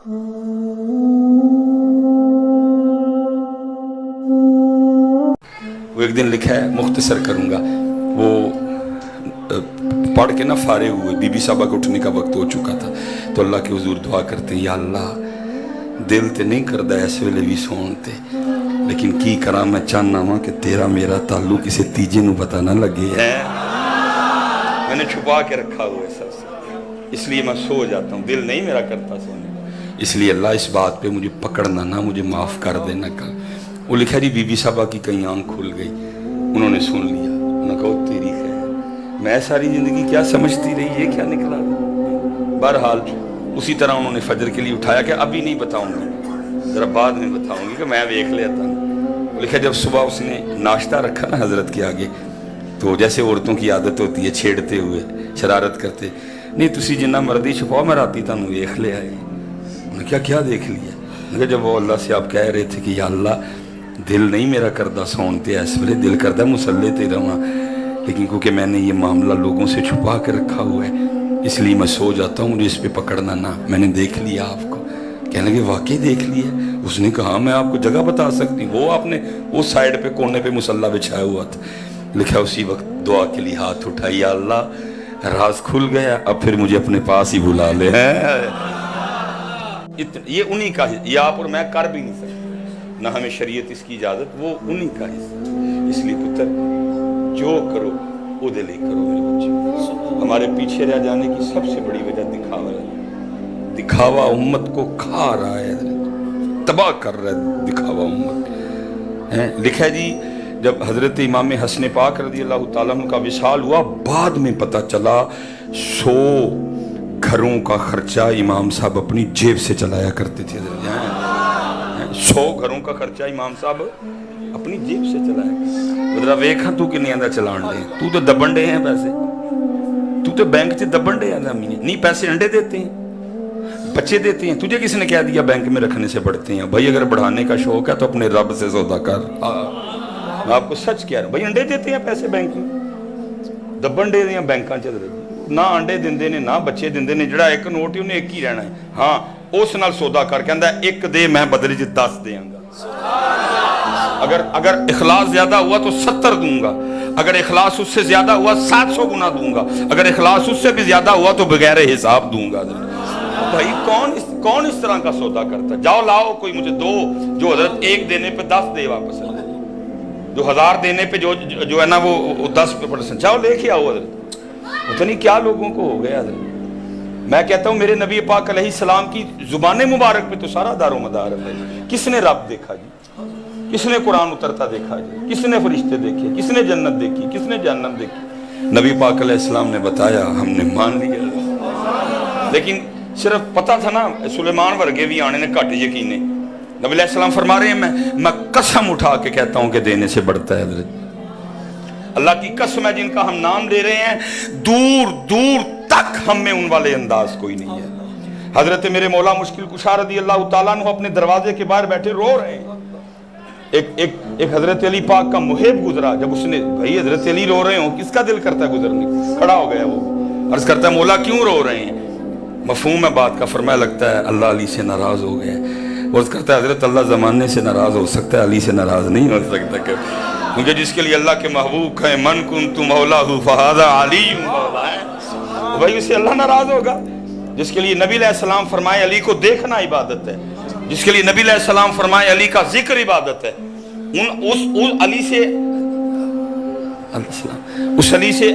وہ ایک دن لکھا ہے، مختصر کروں گا، وہ پڑھ کے نہ فارغ ہوئے، بی بی صاحبہ کو اٹھنے کا وقت ہو چکا تھا، تو اللہ کے حضور دعا کرتے ہیں، یا اللہ دل تے نہیں کردہ اس ویلے بھی سون تے، لیکن کی کراں میں چاہنا ہوں کہ تیرا میرا تعلق کسی تیجے نو پتہ نہ لگے ہے، میں نے چھپا کے رکھا ہوا ہے سب سے، اس لیے میں سو جاتا ہوں، دل نہیں میرا کرتا سونے، اس لیے اللہ اس بات پہ مجھے پکڑنا نہ، مجھے معاف کر دینا کل۔ وہ لکھا جی بی بی صاحبہ کی کئی آنکھ کھل گئی، انہوں نے سن لیا، انہوں نے کہا تیری خیر، میں ساری زندگی کیا سمجھتی رہی، یہ کیا نکلا۔ بہرحال اسی طرح انہوں نے فجر کے لیے اٹھایا کہ ابھی نہیں بتاؤں گا، ذرا بعد میں بتاؤں گی کہ میں دیکھ لیتا ہوں۔ وہ لکھا جب صبح اس نے ناشتہ رکھا نا حضرت کے آگے، تو جیسے عورتوں کی عادت ہوتی ہے چھیڑتے ہوئے، شرارت کرتے، نہیں تسی جنہ مردی چھپاؤ میں راتی تانوں دیکھ لے آئے۔ انہوں نے کیا دیکھ لیا؟ جب وہ اللہ سے آپ کہہ رہے تھے کہ یا اللہ دل نہیں میرا کردہ سونتے ہیں، اس ویلے دل کردہ مسلے تے رہاں، لیکن کیونکہ میں نے یہ معاملہ لوگوں سے چھپا کے رکھا ہوا ہے، اس لیے میں سو جاتا ہوں، مجھے اس پہ پکڑنا نہ، میں نے دیکھ لیا آپ کو۔ کہنے لگے واقعی دیکھ لیا؟ اس نے کہا میں آپ کو جگہ بتا سکتی ہوں، وہ آپ نے اس سائیڈ پہ کونے پہ مسلح بچھایا ہوا تھا۔ لکھا اسی وقت دعا کے لیے ہاتھ اٹھائی، یا اللہ راز کھل گیا، اب پھر مجھے اپنے پاس ہی بلا لے۔ یہ انہی کا ہے، یہ آپ اور میں کر بھی نہیں سکتے، نہ ہمیں شریعت اس کی اجازت، وہ انہی کا حصہ۔ اس لیے پتر جو کرو وہ دل ہی کرو میرے بچے۔ ہمارے پیچھے رہ جانے کی سب سے بڑی وجہ دکھاوا ہے، دکھاوا امت کو کھا رہا ہے، تباہ کر رہا ہے دکھاوا امت۔ لکھا ہے جی جب حضرت امام حسن پاک رضی اللہ تعالیٰ عنہ کا وصال ہوا، بعد میں پتہ چلا 100 گھروں کا خرچہ امام صاحب اپنی جیب سے چلایا کرتے تھے۔ 100 گھروں کا خرچہ امام صاحب اپنی جیب سے چلایا کرتے۔ بدرہ ویکھاں تو کہ نہیں آندہ چلان دے، تو تو دبنڈے ہیں پیسے، تو تو بینک سے دبنڈے ہیں، نہیں پیسے انڈے دیتے ہیں، بچے دیتے ہیں، تجھے کس نے کہہ دیا بینک میں رکھنے سے بڑھتے ہیں؟ بھائی اگر بڑھانے کا شوق ہے تو اپنے رب سے سودا کر۔ میں آپ کو سچ کہہ رہا ہوں، بھائی انڈے دیتے ہیں پیسے بینک میں، دبنڈے دیا بینکاں چل رہے، نہ انڈے دیندے نے نہ بچے دیندے نے، جڑا ایک نوٹ ہی انہیں ایک ہی رہنا ہے، ہاں اس نال سودا کر کے اندہ ایک دے میں بدلے جی 10 دے آنگا، اگر اخلاص زیادہ ہوا تو 70 دوں گا، اگر اخلاص اس سے زیادہ ہوا 700 گنا دوں گا، اگر اخلاص اس سے بھی زیادہ ہوا تو بغیر حساب دوں گا۔ بھائی کون اس طرح کا سودا کرتا ہے؟ جاؤ لاؤ کوئی مجھے دو، جو حضرت 1 دینے پہ 10 دے واپس ہے، جو 1000 دینے پہ جو ہے نا وہ 10%، جاؤ لے کے آؤ حضرت۔ پتہ نہیں کیا لوگوں کو ہو گیا حضرت۔ میں کہتا ہوں میرے نبی پاک علیہ السلام کی زبان مبارک پہ تو سارا دار و مدار ہے۔ کس نے رب دیکھا جی؟ کس نے قرآن اترتا دیکھا جی؟ کس نے فرشتے دیکھے؟ کس نے جنت دیکھی؟ کس نے جہنم دیکھی؟ نبی پاک علیہ السلام نے بتایا، ہم نے مان لیا، لیکن صرف پتہ تھا نا سلیمان ورگے بھی آنے نے گھٹ یقینے۔ نبی علیہ السلام فرما رہے ہیں میں قسم اٹھا کے کہتا ہوں کہ دینے سے بڑھتا ہے حضرت۔ اللہ کی قسم ہے جن کا ہم نام لے رہے ہیں، دور دور تک ہم میں ان والے انداز کوئی نہیں ہے۔ حضرت میرے مولا مشکل کشا رضی اللہ تعالیٰ عنہ اپنے دروازے کے باہر بیٹھے رو رہے ہیں۔ ایک حضرت علی پاک کا محب گزرا، جب اس نے بھائی حضرت علی رو رہے ہوں کس کا دل کرتا ہے گزرنے؟ کھڑا ہو گیا وہ، عرض کرتا ہے مولا کیوں رو رہے ہیں؟ مفہوم ہے بات کا، فرمایا لگتا ہے اللہ علی سے ناراض ہو گئے۔ عرض کرتا ہے حضرت اللہ زمانے سے ناراض ہو سکتا ہے، علی سے ناراض نہیں ہو سکتا کہ کیونکہ جس کے لیے اللہ کے محبوب ہے من کنت مولا فہذا علی مولا ہے، وہی اسے اللہ ناراض ہوگا۔ جس کے لیے نبی علیہ السلام فرمائے علی کو دیکھنا عبادت ہے، جس کے لیے نبی علیہ السلام فرمائے علی کا ذکر عبادت ہے، اس علی سے اس علی سے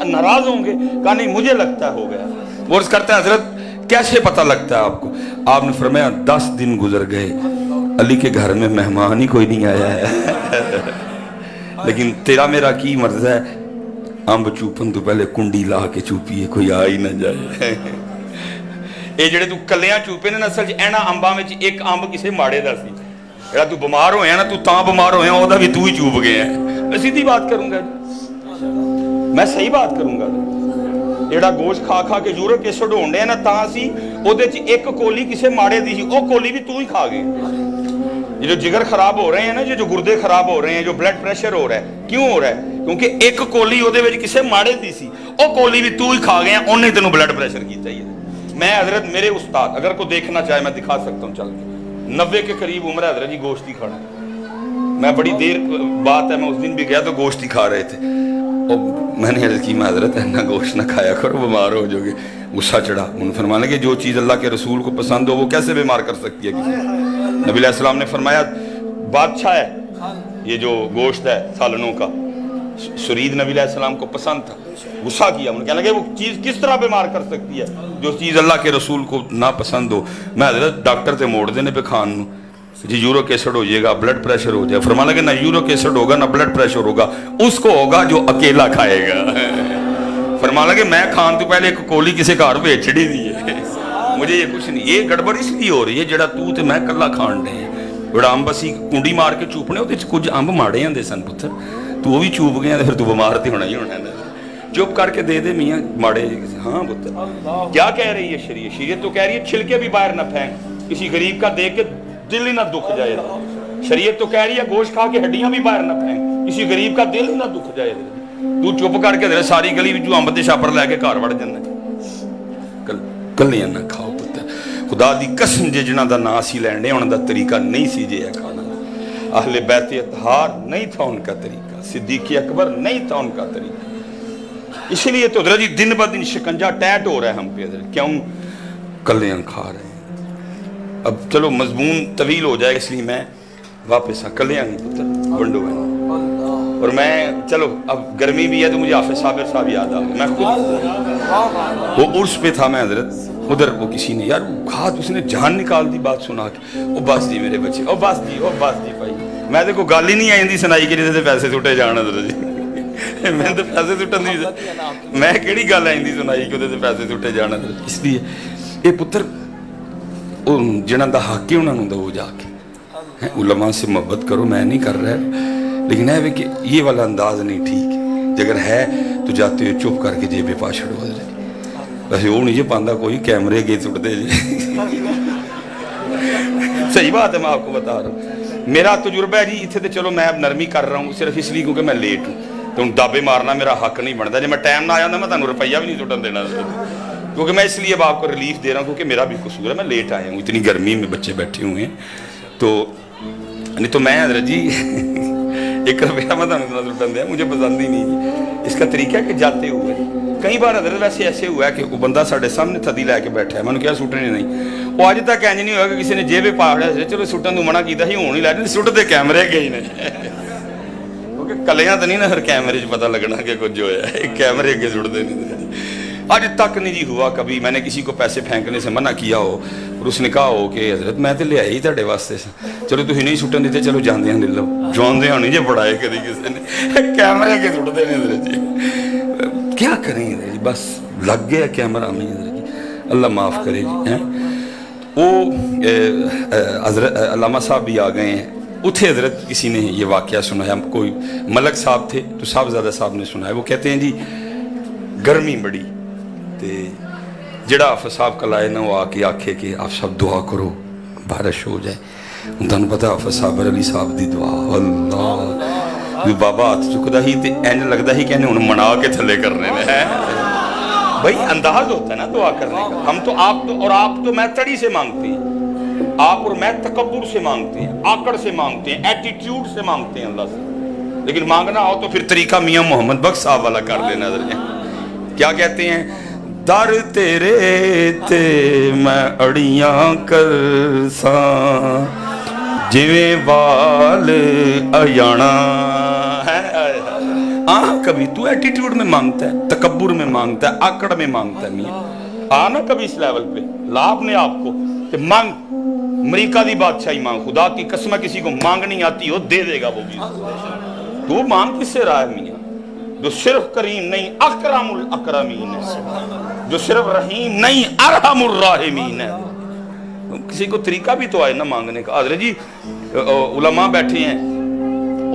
ناراض ہوں گے؟ کہا نہیں مجھے لگتا ہے ہو گیا۔ وہ عرض کرتا ہے حضرت کیسے پتہ لگتا ہے آپ کو؟ آپ نے فرمایا 10 دن گزر گئے، علی کے گھر میں مہمان ہی کوئی نہیں آیا ہے، لیکن تیرا میرا کی مرض ہے، امب چوپن تو پہلے کنڈی لا کے چوپیے کوئی آ ہی نہ جائے۔ اے جڑے تو کلیاں چوپے نے نسل اینا امباں میں ایک امب کسے ماڑے دا سی، جڑا تو بمار ہویا نا تو تاں بمار ہویا او دا بھی تو ہی چوپ گیا ہے۔ میں سیدھی بات کروں گا، میں صحیح بات کروں گا، جڑا گوشت کھا کھا کے یورک ایسڈ ہونڈے ہیں نا تاں سی او دے چ ایک کولی کسے ماڑے دی سی، او کولی بھی تو ہی کھا گئے۔ یہ جو جگر خراب ہو رہے ہیں نا، جو گردے خراب ہو رہے ہیں، جو بلڈ پریشر ہو رہا ہے، کیوں ہو رہا ہے؟ کیونکہ ایک کولی او دے وچ کسے ماڑے دی سی، او کولی بھی تو ہی کھا گئے ہیں، انہیں تینوں بلڈ پریشر کیتا ہی ہے۔ میں حضرت میرے استاد اگر کو دیکھنا چاہے میں دکھا سکتا ہوں چل کے 90 کے قریب عمر ہے حضرت جی, گوشت ہی کھانا ہے. میں بڑی دیر بات ہے میں اس دن بھی گیا تو گوشت ہی کھا رہے تھے اور میں نے عرض کی میں حضرت اتنا گوشت نہ کھایا کرو بیمار ہو جاؤ گے. غصہ چڑھا. انہوں نے فرمانے کہ جو چیز اللہ کے رسول کو پسند ہو وہ کیسے بیمار کر سکتی ہے کسی. نبی علیہ السلام نے فرمایا بادشاہ ہے یہ جو گوشت ہے سالنوں کا, شرید نبی علیہ السلام کو پسند تھا. غصہ کیا, انہوں نے کہنے لگے وہ چیز کس طرح بیمار کر سکتی ہے جو چیز اللہ کے رسول کو ناپسند ہو. میں حضرت ڈاکٹر تے موڑ دینے پہ کھان جی یورک ایسڈ ہو جائے گا, بلڈ پریشر ہو جائے. فرمانے لگے نہ یورک ایسڈ ہوگا نہ بلڈ پریشر ہوگا, اس کو ہوگا جو اکیلا کھائے گا. فرمانے لگے میں کھان تو پہلے ایک کولی کسی گھر بھیج چھڑی دی ہے, مجھے یہ کچھ نہیں. یہ گڑبڑ اس لیے ہو رہی ہے جڑا تو تے میں کلا کھان دے بڑا امب اسی کنڈی مار کے چوپنے وہ کچھ امب ماڑے ہیں سن پتر, تو وہ بھی چوپ گیا پھر تو بیمار تو ہونا ہی ہونا ہے. چپ کر کے دے دے میاں ماڑے. ہاں پتر کیا کہہ رہی ہے شریعت؟ شریعت تو کہہ رہی ہے چھلکے بھی باہر نہ پھینک, کسی غریب کا دیکھ کے دل ہی نہ دکھ جائے. شریعت تو کہہ رہی ہے گوشت کھا کے ہڈیاں بھی باہر نہ پھینک, کسی غریب کا دل ہی نہ دکھ جائے. تو چپ کر کے ساری گلی جو امب دے چھاپر لے کے گھر وڑ جانا. کلیاں نہ کھاؤ پتر, خدا دی قسم جے جنہاں دا نا سی لینڈے انہاں دا طریقہ نہیں سی جے کھانا. اہل بیت اطہار نہیں تھا ان کا طریقہ, صدیق اکبر نہیں تھا ان کا طریقہ. اس لیے تو حضرت جی دن بہ دن شکنجہ ٹیٹ ہو رہا ہے ہم پہ حضرت, کیوں کلیاں کھا رہے ہیں. اب چلو مضمون طویل ہو جائے اس لیے میں واپس کلیاں نہیں پتر ونڈو ہے. اور میں چلو اب گرمی بھی ہے تو مجھے حافظ صابر صاحب یاد آ گئے. میں خود وہ عرس پہ تھا میں حضرت, ادھر وہ کسی نے یار ہاتھ اس نے جان نکال دی بات سنا کے. او بس جی میرے بچے, او بس جی بھائی. میں تو کوئی گل ہی نہیں آئی سنائی کہ جیسے پیسے سٹے جان حضرت جی. میں تو پیسے سٹن نہیں, میں کہڑی گل آئی سنائی کہ وہ پیسے سٹے جان حضرت. اس لیے یہ پتر جنہاں دا حق ہے انہاں نوں دو جا کے. علماء سے محبت کرو, میں نہیں کر رہا, لیکن ہے کہ یہ والا انداز نہیں ٹھیک. اگر ہے تو جاتے ہوئے چپ کر کے جیبے پا چھڑو حضرت. ویسے وہ نہیں جی پاندہ کوئی کیمرے گے سٹ دے جی. صحیح بات ہے, میں آپ کو بتا رہا ہوں. میرا تجربہ ہے جی اتنے تو چلو میں اب نرمی کر رہا ہوں صرف اس لیے کیونکہ میں لیٹ ہوں. تو دابے مارنا میرا حق نہیں بنتا. جب میں ٹائم نہ آیا میں تمہیں روپیہ بھی نہیں سٹن دینا, کیونکہ میں اس لیے اب آپ کو ریلیف دے رہا ہوں کیونکہ میرا بھی قصور ہے, میں لیٹ آیا ہوں. اتنی گرمی میں بچے بیٹھے ہوئے ہیں تو نہیں تو میں حضرت جی 1 روپیہ میں تمہیں سٹن دیا, مجھے پسند ہی نہیں. اس کا طریقہ ہے کہ جاتے ہوئے کئی بار حضرت ویسے ایسے ہوا ہے کہ وہ بندہ ساڑھے سامنے تھدی لے کے بیٹھا ہے, میں نے کیا سٹنے نہیں. وہ آج تک انج نہیں ہوا کہ کسی نے جیبے پا لیا چلو سٹن تو منع کیتا ہی ہون ہی لے سٹتے کیمرے گئی نے. کیونکہ کلیاں تو نہیں نا ہر کیمرے پتہ لگنا کہ کچھ جو ہے کیمرے اگے سٹتے نہیں. آج تک نہیں جی ہوا کبھی میں نے کسی کو پیسے پھینکنے سے منع کیا ہو اور اس نے کہا ہو کہ حضرت میں تو لے آئی تھے واسطے سے, چلو تھی نہیں سٹن دیتے, چلو جاندے ہیں لے لو. جاندے ہیں نہیں جی بڑھائے کدی کسی نے کیمرے اگے سٹتے ہیں حضرت جی. کیا کریں حضرت جی, بس لگ گیا کیمرہ میں حضرت جی, اللہ معاف کرے جی. وہ حضرت علامہ صاحب بھی آ گئے ہیں. اتھے حضرت کسی نے یہ واقعہ سنایا, کوئی ملک صاحب تھے تو صاحبزادہ صاحب نے سنایا. وہ کہتے ہیں جی گرمی بڑی تے جڑا حافظ صاحب کل آئے نا وہ آ کے آکھے کہ آپ سب دعا کرو بارش ہو جائے. تمہیں پتا حافظ صاحب علی صاحب دی دعا اللہ بابا ہاتھ چکتا ہی تے اینج لگتا ہی کہ انہیں منا کے تھلے کرنے میں ہے. بھائی انداز ہوتا ہے نا دعا کرنے کا. ہم تو آپ تو اور آپ تو میں تڑی سے مانگتے ہیں, آپ اور میں تکبر سے مانگتے ہیں, آکڑ سے مانگتے ہیں, ایٹیٹیوڈ سے مانگتے ہیں اللہ سے. لیکن مانگنا ہو تو پھر طریقہ میاں محمد بخش صاحب والا کر لینا. کیا کہتے ہیں, در تیرے تے میں اڑیاں کرساں جویں وال ایانا ہے. کبھی تو ایٹیٹیوڈ میں مانگتا ہے, تکبر میں مانگتا ہے, آکڑ میں مانگتا ہے. میاں آنا کبھی اس لیول پہ لا اپنے آپ کو کہ مانگ, امریکہ دی بادشاہی مانگ. خدا کی قسم کسی کو مانگنی آتی ہو دے دے گا وہ بھی. تو مانگ کس سے رہا ہے میاں, جو صرف کریم نہیں اکرم الاکرمین ہے, جو صرف رحیم نہیں ارحم الراحمین ہے. کسی کو طریقہ بھی تو آئے نا مانگنے کا. حضرت جی علماء بیٹھے ہیں,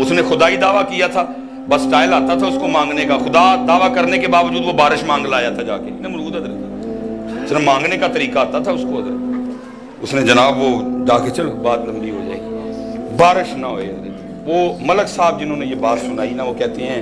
اس نے خدائی دعویٰ کیا تھا, بس سٹائل آتا تھا اس کو مانگنے کا. خدا دعویٰ کرنے کے باوجود وہ بارش مانگ لایا تھا جا کے نمرود. حضرت صرف مانگنے کا طریقہ آتا تھا اس کو. حضرت اس نے جناب وہ جا کے چلو بات لمبی ہو جائے گی, بارش نہ ہوئے. حضرت وہ ملک صاحب جنہوں نے یہ بات سنائی نا وہ کہتے ہیں